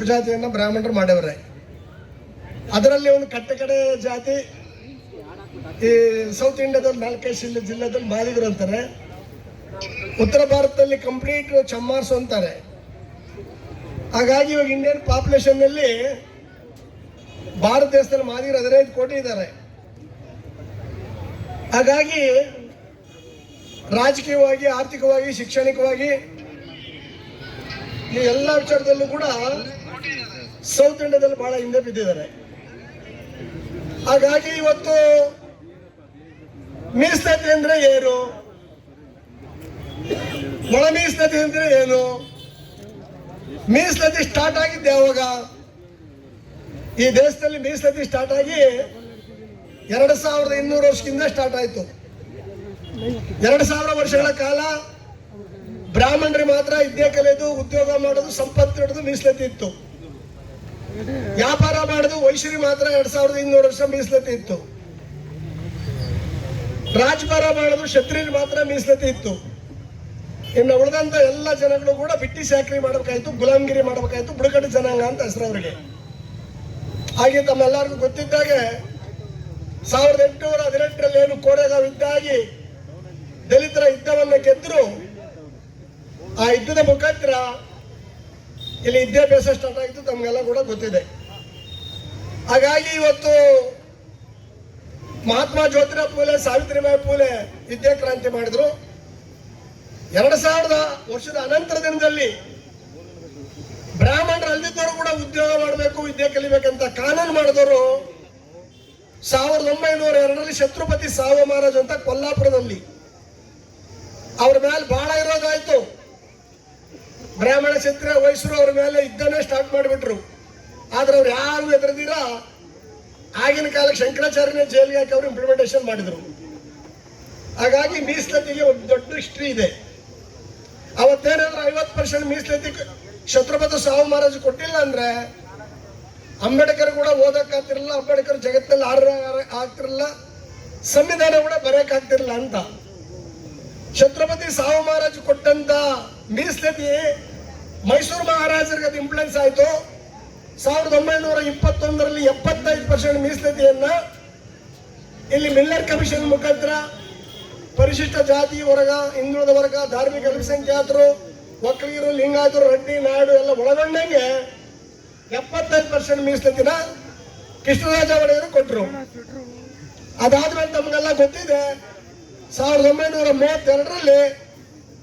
ಉಪಜಾತಿಯನ್ನು ಬ್ರಾಹ್ಮಣರು ಮಾಡ್ಯವ್ರೆ. ಅದರಲ್ಲಿ ಒಂದು ಕಟ್ಟಕಡೆ ಜಾತಿ ಈ ಸೌತ್ ಇಂಡಿಯಾದಲ್ಲಿ 4 ಜಿಲ್ಲೆದಲ್ಲಿ ಮಾದಿಗರು ಅಂತಾರೆ. ಉತ್ತರ ಭಾರತದಲ್ಲಿ ಕಂಪ್ಲೀಟ್ ಚಮ್ಮಾರ್ಸ್ ಅಂತಾರೆ. ಹಾಗಾಗಿ ಇವಾಗ ಇಂಡಿಯನ್ ಪಾಪ್ಯುಲೇಷನ್ನಲ್ಲಿ ಭಾರತ ದೇಶದಲ್ಲಿ ಮಾದಿಗರು 15 ಕೋಟಿ ಇದ್ದಾರೆ. ಹಾಗಾಗಿ ರಾಜಕೀಯವಾಗಿ, ಆರ್ಥಿಕವಾಗಿ, ಶಿಕ್ಷಣಿಕವಾಗಿ ಈ ಎಲ್ಲ ವಿಚಾರದಲ್ಲೂ ಕೂಡ ಸೌತ್ ಇಂಡಿಯಾದಲ್ಲಿ ಬಹಳ ಹಿಂದೆ ಬಿದ್ದಿದ್ದಾರೆ. ಹಾಗಾಗಿ ಇವತ್ತು ಮೀಸಲಾತಿ ಅಂದ್ರೆ ಏನು, ಒಳ ಮೀಸಲಾತಿ ಅಂದ್ರೆ ಏನು, ಮೀಸಲಾತಿ ಸ್ಟಾರ್ಟ್ ಆಗಿದ್ದೆ ಯಾವಾಗ? ಈ ದೇಶದಲ್ಲಿ ಮೀಸಲಾತಿ ಸ್ಟಾರ್ಟ್ ಆಗಿ 2200 ವರ್ಷದಿಂದ ಸ್ಟಾರ್ಟ್ ಆಯ್ತು. 2000 ವರ್ಷಗಳ ಕಾಲ ಬ್ರಾಹ್ಮಣರಿಗೆ ಮಾತ್ರ ವಿದ್ಯೆ ಕಲಿಯೋದು, ಉದ್ಯೋಗ ಮಾಡೋದು, ಸಂಪತ್ತು ಹಿಡಿದು ಮೀಸಲಾತಿ ಇತ್ತು. ವ್ಯಾಪಾರ ಮಾಡೋದು ವೈಶ್ಯರಿಗೆ ಮಾತ್ರ 2200 ವರ್ಷ ಮೀಸಲಾತಿ ಇತ್ತು. ರಾಜಭಾರ ಮಾಡೋದು ಕ್ಷತ್ರಿಯರಿಗೆ ಮಾತ್ರ ಮೀಸಲಾತಿ ಇತ್ತು. ಇನ್ನು ಉಳಿದಂತ ಎಲ್ಲ ಜನಗಳು ಕೂಡ ಬಿಟ್ಟಿ ಚಾಕರಿ ಮಾಡಬೇಕಾಯ್ತು, ಗುಲಾಮಗಿರಿ ಮಾಡಬೇಕಾಯ್ತು, ಬುಡಕಟ್ಟು ಜನಾಂಗ ಅಂತ ಹೆಸರು ಅವರಿಗೆ. ಹಾಗೆ ತಮ್ಮೆಲ್ಲರಿಗೂ ಗೊತ್ತಿದ್ದಾಗೆ 1818ರಲ್ಲಿ ಏನು ಕೋರೆಗಾಂವ್ ಯುದ್ಧಾಗಿ ದಲಿತರ ಯುದ್ಧವನ್ನು ಗೆದ್ರು. ಆ ಯುದ್ಧದ ಮುಖಾಂತರ ಇಲ್ಲಿ ವಿದ್ಯಾಭ್ಯಾಸ ಸ್ಟಾರ್ಟ್ ಆಗಿತ್ತು, ತಮಗೆಲ್ಲ ಕೂಡ ಗೊತ್ತಿದೆ. ಹಾಗಾಗಿ ಇವತ್ತು ಮಹಾತ್ಮ ಜ್ಯೋತಿರಾವ್ ಫೂಲೆ, ಸಾವಿತ್ರಿಬಾಯಿ ಫೂಲೆ ವಿದ್ಯಾ ಕ್ರಾಂತಿ ಮಾಡಿದ್ರು. 2000 ವರ್ಷದ ಅನಂತರ ದಿನದಲ್ಲಿ ಬ್ರಾಹ್ಮಣರು ಅಲ್ದಿದ್ದವರು ಕೂಡ ಉದ್ಯೋಗ ಮಾಡಬೇಕು, ವಿದ್ಯೆ ಕಲಿಬೇಕಂತ ಕಾನೂನು ಮಾಡಿದವರು 1902ರಲ್ಲಿ ಛತ್ರಪತಿ ಸಾವ ಮಹಾರಾಜ್ ಅಂತ ಕೊಲ್ಲಾಪುರದಲ್ಲಿ ಅವ್ರ ಮೇಲೆ ಬಹಳ ವಿರೋಧ ಆಯ್ತು. ಬ್ರಾಹ್ಮಣ ಕ್ಷತ್ರಿಯ ವೈಶ್ಯರು ಅವ್ರ ಮೇಲೆ ಯುದ್ಧನೇ ಸ್ಟಾರ್ಟ್ ಮಾಡಿಬಿಟ್ರು. ಆದ್ರೆ ಅವ್ರು ಯಾರು ಎದುರದಿರ ಆಗಿನ ಕಾಲಕ್ಕೆ ಶಂಕರಾಚಾರ್ಯನೇ ಜೈಲಿಗೆ ಹಾಕಿ ಅವರು ಇಂಪ್ಲಿಮೆಂಟೇಷನ್ ಮಾಡಿದ್ರು. ಹಾಗಾಗಿ ಮೀಸಲಾತಿಗೆ ಒಂದು ದೊಡ್ಡ ಹಿಸ್ಟ್ರಿ ಇದೆ. ಅವತ್ತೇನಾದ್ರೂ 50% ಮೀಸಲಾತಿ ಛತ್ರಪತಿ ಸಾವು ಮಹಾರಾಜ್ ಕೊಟ್ಟಿಲ್ಲ ಅಂದ್ರೆ ಅಂಬೇಡ್ಕರ್ ಕೂಡ ಓದಕ್ಕಾಗ್ತಿರಲಿಲ್ಲ, ಅಂಬೇಡ್ಕರ್ ಜಗತ್ತಲ್ಲಿ ಆಗ್ತಿರಲಿಲ್ಲ, ಸಂವಿಧಾನ ಕೂಡ ಬರೆಯಕ್ಕಾಗ್ತಿರಲಿಲ್ಲ ಅಂತ. ಛತ್ರಪತಿ ಸಾವು ಮಹಾರಾಜ್ ಕೊಟ್ಟಂತ ಮೀಸಲಾತಿ ಮೈಸೂರು ಮಹಾರಾಜರಿಗೆ ಅದು ಇಂಪ್ಲುಯೆನ್ಸ್ ಆಯಿತು. 1921ರಲ್ಲಿ 75% ಮೀಸಲಾತಿಯನ್ನ ಇಲ್ಲಿ ಮಿಲ್ಲರ್ ಕಮಿಷನ್ ಮುಖಾಂತರ ಪರಿಶಿಷ್ಟ ಜಾತಿ ವರ್ಗ, ಹಿಂದುಳಿದ ವರ್ಗ, ಧಾರ್ಮಿಕ ಅಲ್ಪಸಂಖ್ಯಾತರು, ಒಕ್ಕಲಿಗರು, ಲಿಂಗಾಯತರು, ರೆಡ್ಡಿ, ನಾಯ್ಡು ಎಲ್ಲ ಒಳಗೊಂಡಂಗೆ 75% ಮೀಸಲಾತಿನ ಕೃಷ್ಣರಾಜ ಒಡೆಯರು ಕೊಟ್ಟರು. ಅದಾದ್ಮೇಲೆ ತಮಗೆಲ್ಲ ಗೊತ್ತಿದೆ 1932ರಲ್ಲಿ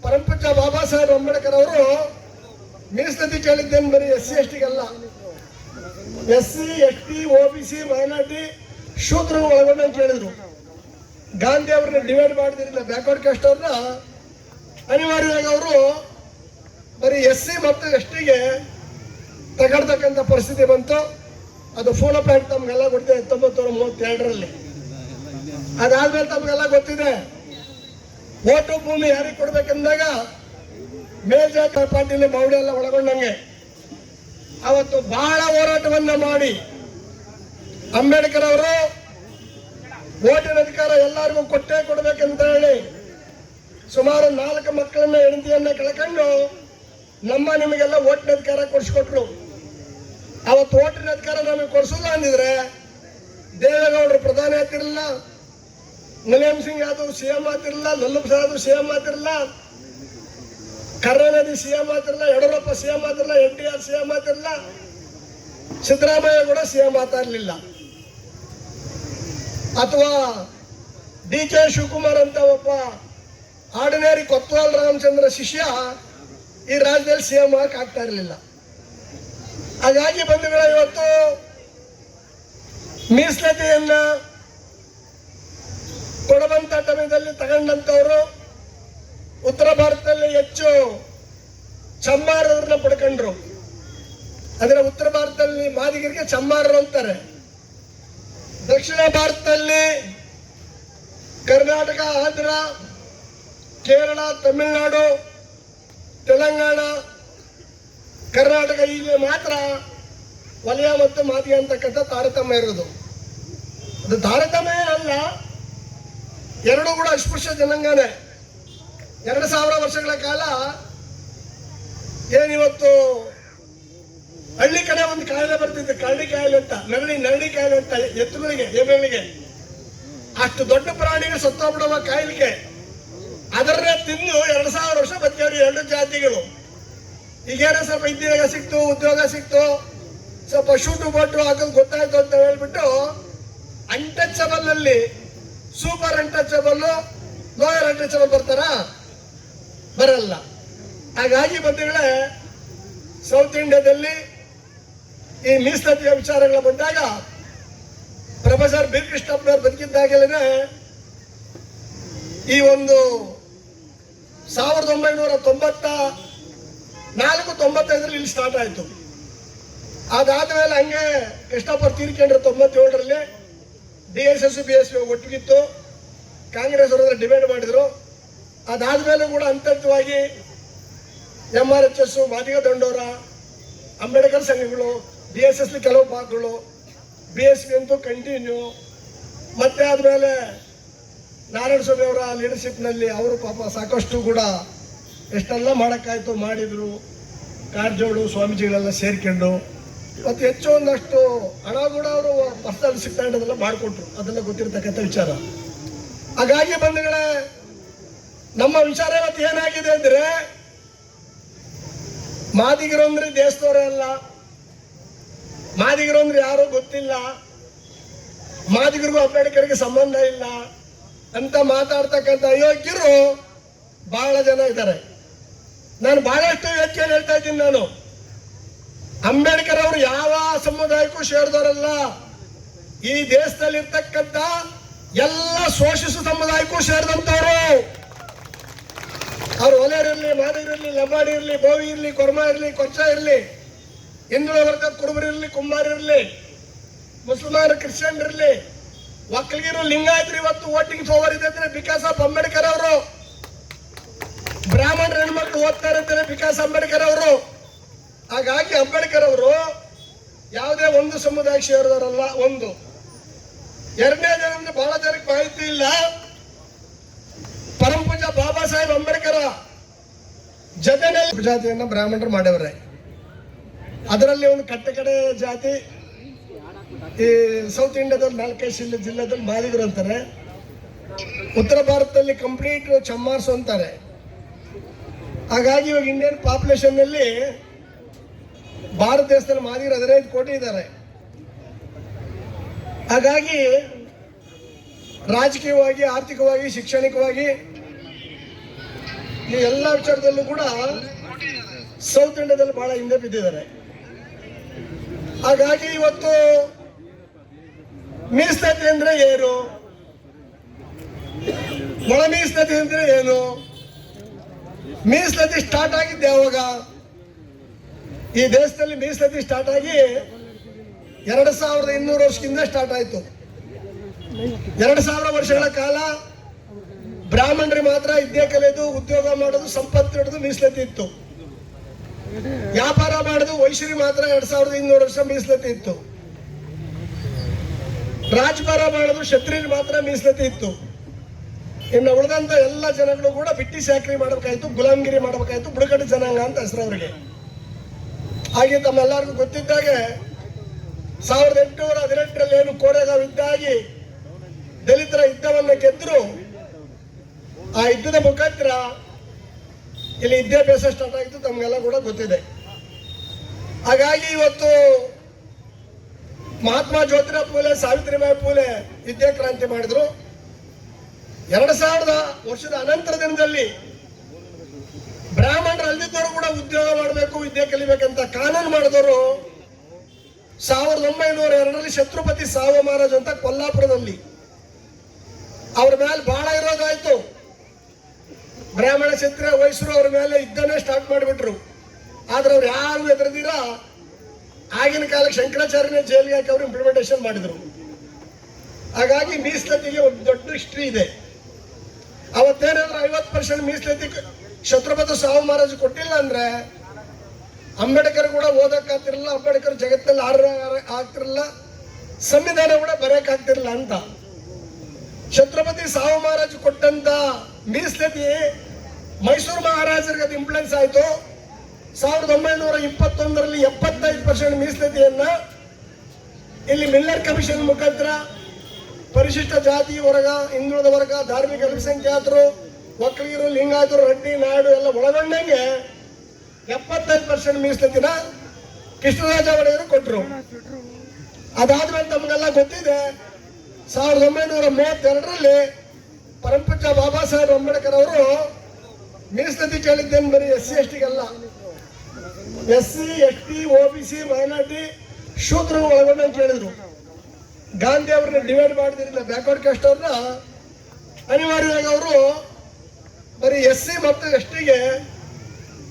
ಪರಮಪೂಜ್ಯ ಬಾಬಾ ಸಾಹೇಬ್ ಅಂಬೇಡ್ಕರ್ ಅವರು ಮೀಸಲಾತಿ ಕೇಳಿದ್ದೇನು ಬರೀ SC STಗೆಲ್ಲ, SC ST OBC ಮೈನಾರಿಟಿ ಶೂದ್ರರು ಒಳಗೊಂಡಂಗೆ ಕೇಳಿದ್ರು. ಗಾಂಧಿ ಅವ್ರನ್ನ ಡಿವೈಡ್ ಮಾಡಿದಿರಲಿಲ್ಲ, ಬ್ಯಾಕ್ವರ್ಡ್ ಕಾಸ್ಟ್ ಅವ್ರನ್ನ ಅನಿವಾರ್ಯವಾಗಿ ಅವರು ಬರೀ SC ಮತ್ತು STಗೆ ತಗೊಳ್ತಕ್ಕಂಥ ಪರಿಸ್ಥಿತಿ ಬಂತು. ಅದು ಫೂಲ ಪ್ಯಾಂಟ್ ತಮ್ಗೆಲ್ಲ ಗೊತ್ತಿದೆ 1932ರಲ್ಲಿ. ಅದಾದ್ಮೇಲೆ ತಮ್ಗೆಲ್ಲ ಗೊತ್ತಿದೆ ಓಟು ಭೂಮಿ ಯಾರಿಗೆ ಕೊಡ್ಬೇಕಂದಾಗ ಮೇಲ್ಜಾತಿ ಪಾಟೀಲ್ ಮೌಢ್ಯ ಎಲ್ಲ ಒಳಗೊಂಡಂಗೆ ಅವತ್ತು ಬಹಳ ಹೋರಾಟವನ್ನ ಮಾಡಿ ಅಂಬೇಡ್ಕರ್ ಅವರು ಓಟಿನ ಅಧಿಕಾರ ಎಲ್ಲರಿಗೂ ಕೊಟ್ಟೇ ಕೊಡ್ಬೇಕಂತ ಹೇಳಿ ಸುಮಾರು 4 ಮಕ್ಕಳನ್ನ, ಹೆಂಡತಿಯನ್ನ ಕಳ್ಕೊಂಡು ನಿಮಗೆಲ್ಲ ಓಟಿನ ಅಧಿಕಾರ ಕೊಡಿಸ್ಕೊಟ್ರು. ಅವತ್ತು ಓಟಿನ ಅಧಿಕಾರ ನಮಗೆ ಕೊಡಿಸಲ್ಲ ಅಂದಿದ್ರೆ ದೇವೇಗೌಡರು ಪ್ರಧಾನಿ ಆಗ್ತಿರಲಿಲ್ಲ, ಮುಲಾಯಂ ಸಿಂಗ್ ಯಾದವ್ CM ಆಗ್ತಿರಲಿಲ್ಲ, ಲಲ್ಲೂ ಪ್ರಸಾದ್ CM ಆಗ್ತಿರಲಿಲ್ಲ, ಕರುಣಾನಿಧಿ CM ಆಗ್ತಿರಲಿಲ್ಲ, ಯಡಿಯೂರಪ್ಪ CM ಆಗ್ತಿರಲಿಲ್ಲ, NTR CM ಆಗ್ತಿರಲಿಲ್ಲ, ಸಿದ್ದರಾಮಯ್ಯ ಕೂಡ CM ಆಗ್ತಾ ಇರಲಿಲ್ಲ. ಅಥವಾ DK ಶಿವಕುಮಾರ್ ಅಂತ ಒಬ್ಬ ಆರ್ಡಿನರಿ ಕೊತ್ವಾಲ್ ರಾಮಚಂದ್ರ ಶಿಷ್ಯ ಈ ರಾಜ್ಯದಲ್ಲಿ CM ಆಗ್ತಾ ಇರಲಿಲ್ಲ. ಹಾಗಾಗಿ ಬಂಧುಗಳ ಇವತ್ತು ಮೀಸಲಾತಿಯನ್ನ ಕೊಡುವಂತ ಸಮಯದಲ್ಲಿ ತಗೊಂಡಂತವರು ಉತ್ತರ ಭಾರತದಲ್ಲಿ ಹೆಚ್ಚು ಚಮ್ಮಾರರನ್ನ ಪಡ್ಕೊಂಡ್ರು. ಅಂದ್ರೆ ಉತ್ತರ ಭಾರತದಲ್ಲಿ ಮಾದಿಗರಿಗೆ ಚಮ್ಮಾರರು ಅಂತಾರೆ. ದಕ್ಷಿಣ ಭಾರತದಲ್ಲಿ ಕರ್ನಾಟಕ, ಆಂಧ್ರ, ಕೇರಳ, ತಮಿಳುನಾಡು, ತೆಲಂಗಾಣ, ಕರ್ನಾಟಕ ಇಲ್ಲಿ ಮಾತ್ರ ವಲಯ ಮತ್ತು ಮಾದಿಗ ಅಂತಕ್ಕಂಥ ತಾರತಮ್ಯ ಇರೋದು. ಅದು ತಾರತಮ್ಯ ಅಲ್ಲ, ಎರಡೂ ಕೂಡ ಅಸ್ಪೃಶ್ಯ ಜನಾಂಗನೇ. 2000 ವರ್ಷಗಳ ಕಾಲ ಏನಿವತ್ತು ಹಳ್ಳಿ ಕಡೆ ಒಂದು ಕಾಯಿಲೆ ಬರ್ತಿತ್ತು, ಕರಡಿ ಕಾಯಿಲೆ ಅಂತ, ನರಡಿ ಕಾಯಿಲೆ ಅಂತ, ಎತ್ತುಗಳಿಗೆ ಎಮ್ಮೆಗಳಿಗೆ. ಅಷ್ಟು ದೊಡ್ಡ ಪ್ರಾಣಿಗಳು ಸತ್ತೋಗ್ಬಿಡುವ ಕಾಯಿಲೆಗೆ ಅದರನ್ನೇ ತಿಂದು 2000 ವರ್ಷ ಬದುಕವ್ರಿ ಎರಡು ಜಾತಿಗಳು. ಈಗೇನೋ ಸ್ವಲ್ಪ ಉದ್ಯೋಗ ಸಿಕ್ತು, ಸ್ವಲ್ಪ ಶೂಟು ಬೋಟು ಹಾಕೋದು ಗೊತ್ತಾಯ್ತು ಅಂತ ಹೇಳ್ಬಿಟ್ಟು ಅನ್ಟಚಬಲ್ ಅಲ್ಲಿ ಸೂಪರ್ ಅನ್ಟಚಬಲ್, ಲೋಯರ್ ಅನ್ಟಚಬಲ್ ಬರ್ತಾರ? ಬರಲ್ಲ. ಹಾಗಾಗಿ ಬಂಧುಗಳೇ, ಸೌತ್ ಇಂಡಿಯಾದಲ್ಲಿ ಈ ಮೀಸಲಾತಿಯ ವಿಚಾರಗಳು ಬಂದಾಗ ಪ್ರೊಫೆಸರ್ ಬಿ ಕೃಷ್ಣಪ್ಪನವ್ರು ಬದುಕಿದ್ದಾಗಲೇ ಈ ಒಂದು 1994-95 ಇಲ್ಲಿ ಸ್ಟಾರ್ಟ್ ಆಯ್ತು. ಅದಾದ್ಮೇಲೆ ಹಂಗೆ ಕೃಷ್ಣಪ್ಪ ತೀರ್ಕೊಂಡ್ರು 97ರಲ್ಲಿ. DSS BSP ಒಟ್ಟಿಗಿತ್ತು, ಕಾಂಗ್ರೆಸ್ ಅವರು ಡಿಮ್ಯಾಂಡ್ ಮಾಡಿದ್ರು. ಅದಾದ್ಮೇಲೆ ಕೂಡ ಹಂತವಾಗಿ MRHS, ಮಾದಿಗ ದಂಡೋರ, ಅಂಬೇಡ್ಕರ್ ಸಂಘಗಳು, DSS ಕೆಲವು ಭಾಗಗಳು, BSP ಅಂತೂ ಕಂಟಿನ್ಯೂ. ಮತ್ತೆ ಆದ್ಮೇಲೆ ನಾರಾಯಣ ಸ್ವಾಮಿ ಅವರ ಲೀಡರ್ಶಿಪ್ನಲ್ಲಿ ಅವರು ಪಾಪ ಸಾಕಷ್ಟು ಕೂಡ ಎಷ್ಟೆಲ್ಲ ಮಾಡೋಕ್ಕಾಯ್ತು ಮಾಡಿದ್ರು. ಕಾರಜೋಡು ಸ್ವಾಮೀಜಿಗಳೆಲ್ಲ ಸೇರ್ಕೊಂಡು ಇವತ್ತು ಹೆಚ್ಚು ಒಂದಷ್ಟು ಹಣ ಕೂಡ ಅವರು ಪರ್ಸನಲ್ ಸಿಗ್ತಾ ಇರೋದೆಲ್ಲ ಮಾಡಿಕೊಟ್ರು. ಅದೆಲ್ಲ ಗೊತ್ತಿರತಕ್ಕಂಥ ವಿಚಾರ. ಹಾಗಾಗಿ ಬಂಧುಗಳೇ, ನಮ್ಮ ವಿಚಾರ ಇವತ್ತು ಏನಾಗಿದೆ ಅಂದ್ರೆ, ಮಾದಿಗರು ಅಂದ್ರೆ ದೇಶದವರೇ ಅಲ್ಲ, ಮಾದಿಗರು ಅಂದ್ರೆ ಯಾರು ಗೊತ್ತಿಲ್ಲ, ಮಾದಿಗರಿಗೂ ಅಂಬೇಡ್ಕರ್ಗೆ ಸಂಬಂಧ ಇಲ್ಲ ಅಂತ ಮಾತಾಡ್ತಕ್ಕಂಥ ಅಯೋಗ್ಯರು ಬಹಳ ಜನ ಇದ್ದಾರೆ. ನಾನು ಬಹಳಷ್ಟು ವೇದಿಕೆಯಲ್ಲಿ ಹೇಳ್ತಾ ಇದ್ದೀನಿ, ನಾನು ಅಂಬೇಡ್ಕರ್ ಅವರು ಯಾವ ಸಮುದಾಯಕ್ಕೂ ಸೇರಿದವರಲ್ಲ. ಈ ದೇಶದಲ್ಲಿ ಇರ್ತಕ್ಕಂಥ ಎಲ್ಲ ಶೋಷಿತ ಸಮುದಾಯಕ್ಕೂ ಸೇರಿದಂತವರು. ಅವ್ರು ಒಲೆಯರಿರ್ಲಿ, ಮಾದಿಗರಿರ್ಲಿ, ಲಂಬಾಡಿ ಇರ್ಲಿ, ಬೋವಿ ಇರ್ಲಿ, ಕೊರ್ಮ ಇರ್ಲಿ, ಕೊಚ್ಚ ಇರ್ಲಿ, ಹಿಂದುಳಿದ ವರ್ಗದ ಕುರುಬರಿರ್ಲಿ, ಕುಂಬಾರಿರ್ಲಿ, ಮುಸಲ್ಮಾನ ಕ್ರಿಶ್ಚಿಯನ್ ಇರ್ಲಿ, ಒಕ್ಕಲಿಗರು, ಲಿಂಗಾಯತರು ಇವತ್ತು ವೋಟಿಂಗ್ ಪವರ್ ಇದೆ ಅಂದ್ರೆ ಬಿಕಾಸ್ ಆಫ್ ಅಂಬೇಡ್ಕರ್ ಅವರು. ಬ್ರಾಹ್ಮಣರ ಹೆಣ್ಮಕ್ಳು ಓದ್ತಾರೆ ಅಂತಾರೆ ಬಿಕಾಸ್ ಅಂಬೇಡ್ಕರ್ ಅವರು. ಹಾಗಾಗಿ ಅಂಬೇಡ್ಕರ್ ಅವರು ಯಾವುದೇ ಒಂದು ಸಮುದಾಯಕ್ಕೆ ಸೇರಿದವರಲ್ಲ. ಒಂದು. ಎರಡನೇದು ಅಂದ್ರೆ ಬಹಳ ಜನಕ್ಕೆ ಮಾಹಿತಿ ಇಲ್ಲ, ಪರಮ ಪೂಜ್ಯ ಬಾಬಾ ಸಾಹೇಬ್ ಅಂಬೇಡ್ಕರ್ ಜೊತೆಯಲ್ಲಿ ಜಾತಿಯನ್ನ ಬ್ರಾಹ್ಮಣರು ಮಾಡ್ಯವರೆ. ಅದರಲ್ಲಿ ಒಂದು ಕಟ್ಟಕಡೆ ಜಾತಿ ಈ ಸೌತ್ ಇಂಡಿಯಾದಲ್ಲಿ 4-5 ಜಿಲ್ಲೆದಲ್ಲಿ ಮಾದಿಗರು ಅಂತಾರೆ. ಉತ್ತರ ಭಾರತದಲ್ಲಿ ಕಂಪ್ಲೀಟ್ ಚಮ್ಮಾರ್ಸ್ ಅಂತಾರೆ. ಹಾಗಾಗಿ ಇವಾಗ ಇಂಡಿಯನ್ ಪಾಪ್ಯುಲೇಷನ್ ನಲ್ಲಿ ಭಾರತ ದೇಶದಲ್ಲಿ ಮಾದಿಗರು 15 ಕೋಟಿ ಇದ್ದಾರೆ. ಹಾಗಾಗಿ ರಾಜಕೀಯವಾಗಿ, ಆರ್ಥಿಕವಾಗಿ, ಶಿಕ್ಷಣಿಕವಾಗಿ ಈ ಎಲ್ಲ ವಿಚಾರದಲ್ಲೂ ಕೂಡ ಸೌತ್ ಇಂಡಿಯಾದಲ್ಲಿ ಬಹಳ ಹಿಂದೆ ಬಿದ್ದಿದ್ದಾರೆ. ಹಾಗಾಗಿ ಇವತ್ತು ಮೀಸಲಾತಿ ಅಂದ್ರೆ ಏನು, ಒಳ ಮೀಸಲಾತಿ ಅಂದ್ರೆ ಏನು, ಮೀಸಲಾತಿ ಸ್ಟಾರ್ಟ್ ಆಗಿದ್ದೆ ಯಾವಾಗ? ಈ ದೇಶದಲ್ಲಿ ಮೀಸಲಾತಿ ಸ್ಟಾರ್ಟ್ ಆಗಿ 2200 ವರ್ಷದಿಂದ ಸ್ಟಾರ್ಟ್ ಆಯ್ತು. 2000 ವರ್ಷಗಳ ಕಾಲ ಬ್ರಾಹ್ಮಣರಿಗೆ ಮಾತ್ರ ವಿದ್ಯೆ ಕಲಿಯೋದು, ಉದ್ಯೋಗ ಮಾಡೋದು, ಸಂಪತ್ತು ಹಿಡಿದು ಮೀಸಲಾತಿ ಇತ್ತು. ವ್ಯಾಪಾರ ಮಾಡೋದು ವೈಶ್ಯರಿಗೆ ಮಾತ್ರ 2200 ವರ್ಷ ಮೀಸಲಾತಿ ಇತ್ತು. ರಾಜಭಾರ ಮಾಡೋದು ಕ್ಷತ್ರಿಯರಿಗೆ ಮಾತ್ರ ಮೀಸಲಾತಿ ಇತ್ತು. ಇನ್ನು ಉಳಿದಂತ ಎಲ್ಲ ಜನಗಳು ಕೂಡ ಬಿಟ್ಟಿ ಚಾಕರಿ ಮಾಡಬೇಕಾಯ್ತು, ಗುಲಾಮಗಿರಿ ಮಾಡಬೇಕಾಯ್ತು, ಬುಡಕಟ್ಟು ಜನಾಂಗ ಅಂತ ಹೆಸರು ಅವರಿಗೆ. ಹಾಗೆ ತಮ್ಮೆಲ್ಲರಿಗೂ ಗೊತ್ತಿದ್ದಾಗೆ 1818ರಲ್ಲಿ ಏನು ಕೋರೆಗಾಂವ್ ಯುದ್ಧಾಗಿ ದಲಿತರ ಯುದ್ಧವನ್ನು ಗೆದ್ರು. ಆ ಯುದ್ಧದ ಮುಖಾಂತರ ಇಲ್ಲಿ ವಿದ್ಯಾಭ್ಯಾಸ ಸ್ಟಾರ್ಟ್ ಆಗಿತ್ತು, ತಮಗೆಲ್ಲ ಕೂಡ ಗೊತ್ತಿದೆ. ಹಾಗಾಗಿ ಇವತ್ತು ಮಹಾತ್ಮ ಜ್ಯೋತಿರಾವ್ ಫೂಲೆ, ಸಾವಿತ್ರಿಬಾಯಿ ಫೂಲೆ ವಿದ್ಯಾ ಕ್ರಾಂತಿ ಮಾಡಿದ್ರು. 2000 ವರ್ಷದ ಅನಂತರ ದಿನದಲ್ಲಿ ಬ್ರಾಹ್ಮಣರು ಅಲ್ದಿದ್ದವರು ಕೂಡ ಉದ್ಯೋಗ ಮಾಡಬೇಕು, ವಿದ್ಯೆ ಕಲಿಬೇಕಂತ ಕಾನೂನು ಮಾಡಿದವರು 1902ರಲ್ಲಿ ಛತ್ರಪತಿ ಸಾವ ಮಹಾರಾಜ್ ಅಂತ ಕೊಲ್ಲಾಪುರದಲ್ಲಿ. ಅವ್ರ ಮೇಲೆ ಬಹಳ ಇರೋದಾಯ್ತು. ಬ್ರಾಹ್ಮಣ ಕ್ಷತ್ರಿಯ ವೈಶ್ಯರು ಅವ್ರ ಮೇಲೆ ಯುದ್ಧನೇ ಸ್ಟಾರ್ಟ್ ಮಾಡಿಬಿಟ್ರು. ಆದ್ರೆ ಅವ್ರು ಯಾರು ಎದುರದಿರ ಆಗಿನ ಕಾಲಕ್ಕೆ ಶಂಕರಾಚಾರ್ಯನೇ ಜೈಲಿಗೆ ಹಾಕಿ ಅವರು ಇಂಪ್ಲಿಮೆಂಟೇಷನ್ ಮಾಡಿದ್ರು. ಹಾಗಾಗಿ ಮೀಸಲಾತಿಗೆ ಒಂದು ದೊಡ್ಡ ಹಿಸ್ಟ್ರಿ ಇದೆ. ಅವತ್ತೇನಾದ್ರೂ 50% ಮೀಸಲಾತಿ ಛತ್ರಪತಿ ಸಾವು ಮಹಾರಾಜ್ ಕೊಟ್ಟಿಲ್ಲ ಅಂದ್ರೆ ಅಂಬೇಡ್ಕರ್ ಕೂಡ ಓದಕ್ಕಾಗ್ತಿರಲಿಲ್ಲ, ಅಂಬೇಡ್ಕರ್ ಜಗತ್ತಲ್ಲಿ ಆಗ್ತಿರಲಿಲ್ಲ, ಸಂವಿಧಾನ ಕೂಡ ಬರೆಯಕ್ಕಾಗ್ತಿರಲಿಲ್ಲ ಅಂತ. ಛತ್ರಪತಿ ಸಾವು ಮಹಾರಾಜ್ ಕೊಟ್ಟಂತ ಮೀಸಲಾತಿ ಮೈಸೂರು ಮಹಾರಾಜರಿಗೆ ಅದು ಇಂಪ್ಲುಯೆನ್ಸ್ ಆಯ್ತು. 1921ರಲ್ಲಿ 75% ಮೀಸಲಾತಿಯನ್ನ ಇಲ್ಲಿ ಮಿಲ್ಲರ್ ಕಮಿಷನ್ ಮುಖಾಂತರ ಪರಿಶಿಷ್ಟ ಜಾತಿ ವರ್ಗ, ಹಿಂದುಳಿದ ವರ್ಗ, ಧಾರ್ಮಿಕ ಅಲ್ಪಸಂಖ್ಯಾತರು, ಒಕ್ಕಲಿಗರು, ಲಿಂಗಾಯತರು, ರೆಡ್ಡಿ, ನಾಯ್ಡು ಎಲ್ಲ ಒಳಗೊಂಡಂಗೆ 75% ಮೀಸಲಾತಿನ ಕೃಷ್ಣರಾಜ ಒಡೆಯರು ಕೊಟ್ಟರು. ಅದಾದ್ಮೇಲೆ ತಮಗೆಲ್ಲ ಗೊತ್ತಿದೆ, 1932ರಲ್ಲಿ ಪರಮಪೂಜ್ಯ ಬಾಬಾ ಸಾಹೇಬ್ ಅಂಬೇಡ್ಕರ್ ಅವರು ಮೀಸಲಾತಿ ಕೇಳಿದ್ದೇನು ಬರೀ SC STಗೆಲ್ಲ, SC ST OBC ಮೈನಾರಿಟಿ ಶೂದ್ರರು ಒಳಗೊಂಡಂಗೆ ಕೇಳಿದ್ರು. ಗಾಂಧಿ ಅವ್ರನ್ನ ಡಿವೈಡ್ ಮಾಡಿದ್ರಿಂದ ಬ್ಯಾಕ್ವರ್ಡ್ ಕಾಸ್ಟ್ ಅವ್ರನ್ನ ಅನಿವಾರ್ಯವಾಗಿ ಅವರು ಬರೀ SC ಮತ್ತು STಗೆ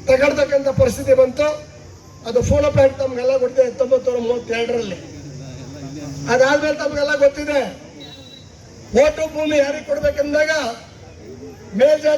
ತಗೊಳ್ತಕ್ಕಂಥ ಪರಿಸ್ಥಿತಿ ಬಂತು. ಅದು ಫೋನ್ ಪ್ಯಾಂಟ್ ತಮಗೆಲ್ಲ ಗೊತ್ತಿದೆ 1932ರಲ್ಲಿ. ಅದಾದ್ಮೇಲೆ ತಮಗೆಲ್ಲ ಗೊತ್ತಿದೆ, ಓಟು ಭೂಮಿ ಯಾರಿಗೆ ಕೊಡ್ಬೇಕಂದಾಗ ಮೇಲ್ಜಾತಿ